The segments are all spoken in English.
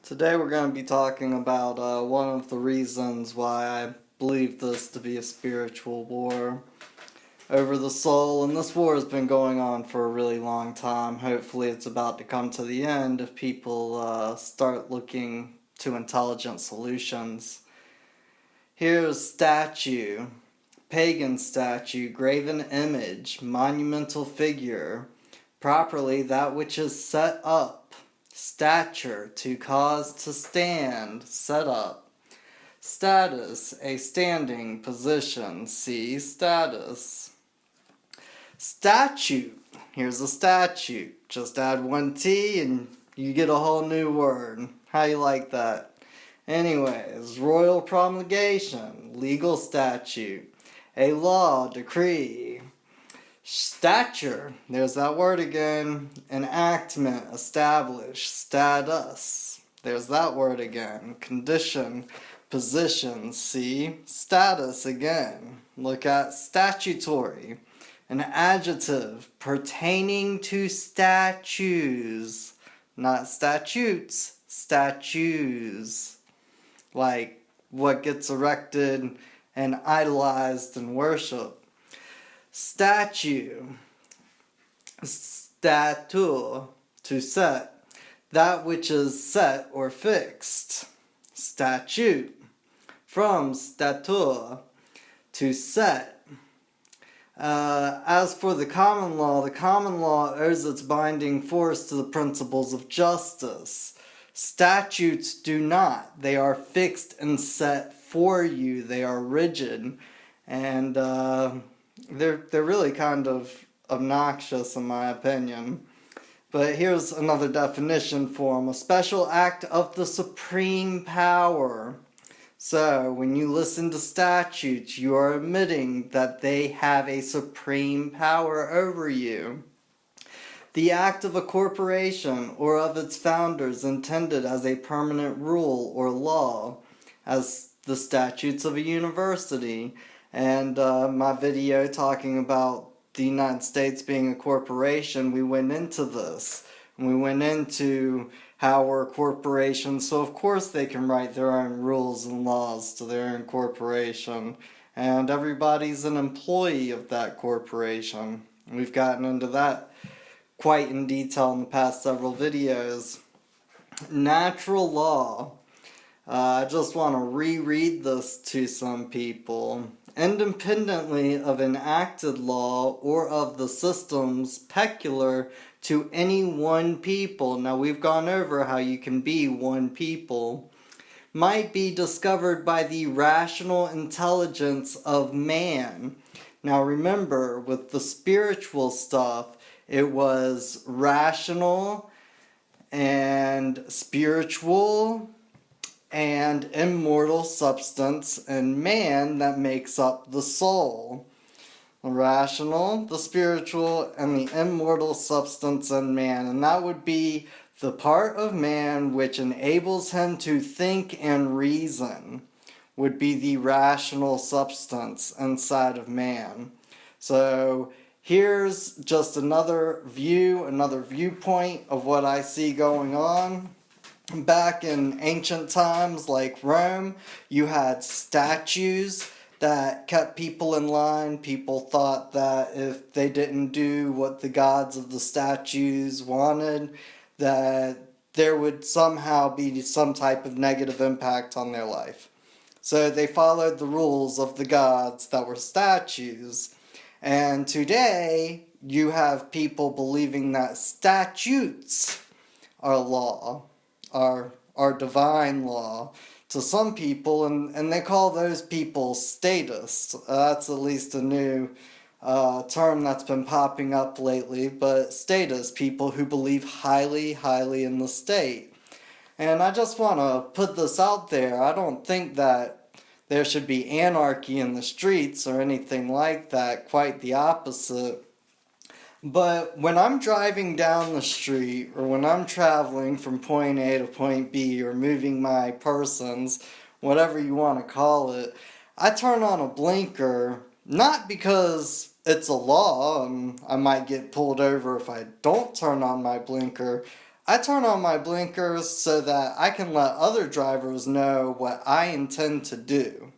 Today we're going to be talking about one of the reasons why I believe this to be a spiritual war over the soul, and this war has been going on for a really long time. Hopefully it's about to come to the end if people start looking to intelligent solutions. Here's statue, pagan statue, graven image, monumental figure, properly that which is set up. Stature, to cause to stand, set up. Status, a standing position, see status. Statute, here's a statute. Just add one T and you get a whole new word. How you like that? Anyways, royal promulgation, legal statute, a law, decree. Stature, there's that word again. Enactment, establish. Status, there's that word again. Condition, position, see. Status again. Look at statutory, an adjective pertaining to statues, not statutes, statues. Like what gets erected and idolized and worshipped. Statue, statu, to set, that which is set or fixed. Statute, from statur, to set. As for the common law owes its binding force to the principles of justice. Statutes do not. They are fixed and set for you. They are rigid, and they're really kind of obnoxious in my opinion. But here's another definition for them. A special act of the supreme power. So when you listen to statutes, you are admitting that they have a supreme power over you. The act of a corporation or of its founders intended as a permanent rule or law, as the statutes of a university. And my video talking about the United States being a corporation, we went into this. And we went into how we're a corporation, so of course they can write their own rules and laws to their own corporation. And everybody's an employee of that corporation. We've gotten into that quite in detail in the past several videos. Natural law. I just want to reread this to some people. Independently of enacted law or of the systems peculiar to any one people. Now we've gone over how you can be one people. Might be discovered by the rational intelligence of man. Now remember, with the spiritual stuff, it was rational and spiritual and immortal substance and man that makes up the soul. The rational, the spiritual, and the immortal substance in man. And that would be the part of man which enables him to think and reason, would be the rational substance inside of man. So here's just another viewpoint of what I see going on. Back in ancient times like Rome, you had statues that kept people in line. People thought that if they didn't do what the gods of the statues wanted, that there would somehow be some type of negative impact on their life. So they followed the rules of the gods that were statues. And today, you have people believing that statutes are law. Our divine law to some people, and they call those people statists. That's at least a new term that's been popping up lately, but statists, people who believe highly in the state. And I just want to put this out there. I don't think that there should be anarchy in the streets or anything like that, quite the opposite. But when I'm driving down the street, or when I'm traveling from point A to point B, or moving my persons, whatever you want to call it, I turn on a blinker, not because it's a law and I might get pulled over if I don't turn on my blinker. I turn on my blinkers so that I can let other drivers know what I intend to do.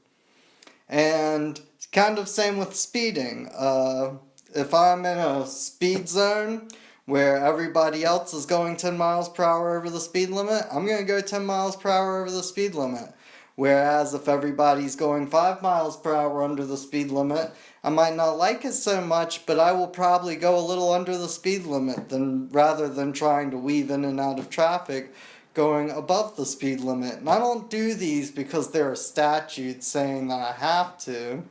And kind of same with speeding. If I'm in a speed zone where everybody else is going 10 miles per hour over the speed limit, I'm going to go 10 miles per hour over the speed limit. Whereas if everybody's going 5 miles per hour under the speed limit, I might not like it so much, but I will probably go a little under the speed limit rather than trying to weave in and out of traffic going above the speed limit. And I don't do these because there are statutes saying that I have to.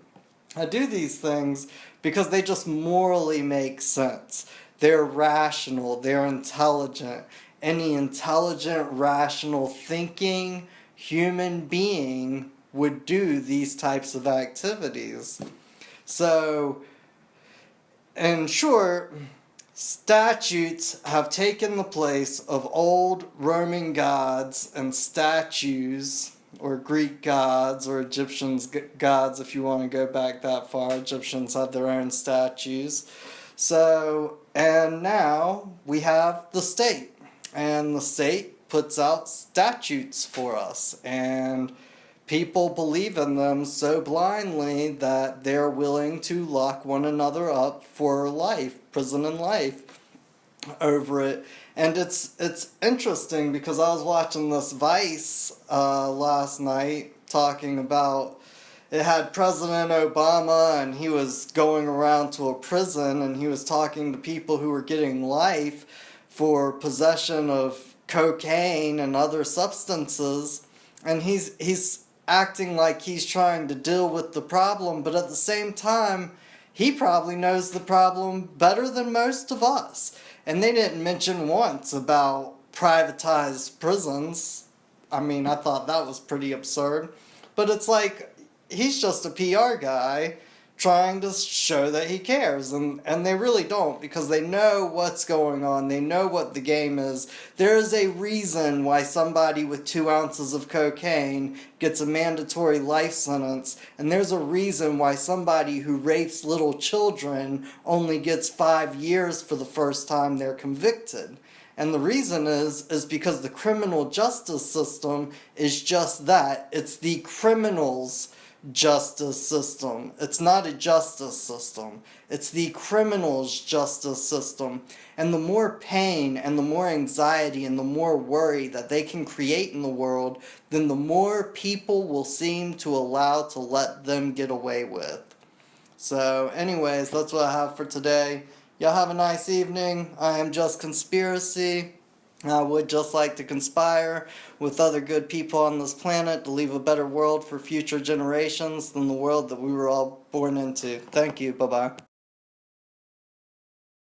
I do these things because they just morally make sense. They're rational, they're intelligent. Any intelligent, rational thinking human being would do these types of activities. So, in short, statutes have taken the place of old Roman gods and statues, or Greek gods, or Egyptians gods, if you want to go back that far. Egyptians had their own statues. So, and now we have the state. And the state puts out statutes for us. And people believe in them so blindly that they're willing to lock one another up for life, prison and life, over it. And it's interesting because I was watching this Vice last night talking about, it had President Obama and he was going around to a prison and he was talking to people who were getting life for possession of cocaine and other substances, and he's acting like he's trying to deal with the problem, but at the same time, he probably knows the problem better than most of us. And they didn't mention once about privatized prisons. I mean, I thought that was pretty absurd. But it's like, he's just a PR guy trying to show that he cares. And they really don't, because they know what's going on. They know what the game is. There is a reason why somebody with 2 ounces of cocaine gets a mandatory life sentence. And there's a reason why somebody who rapes little children only gets 5 years for the first time they're convicted. And the reason is because the criminal justice system is just that. It's the criminals' justice system. It's not a justice system. It's the criminal's justice system. And the more pain and the more anxiety and the more worry that they can create in the world, then the more people will seem to allow to let them get away with. So anyways, that's what I have for today. Y'all have a nice evening. I am Just Conspiracy. I would just like to conspire with other good people on this planet to leave a better world for future generations than the world that we were all born into. Thank you. Bye-bye.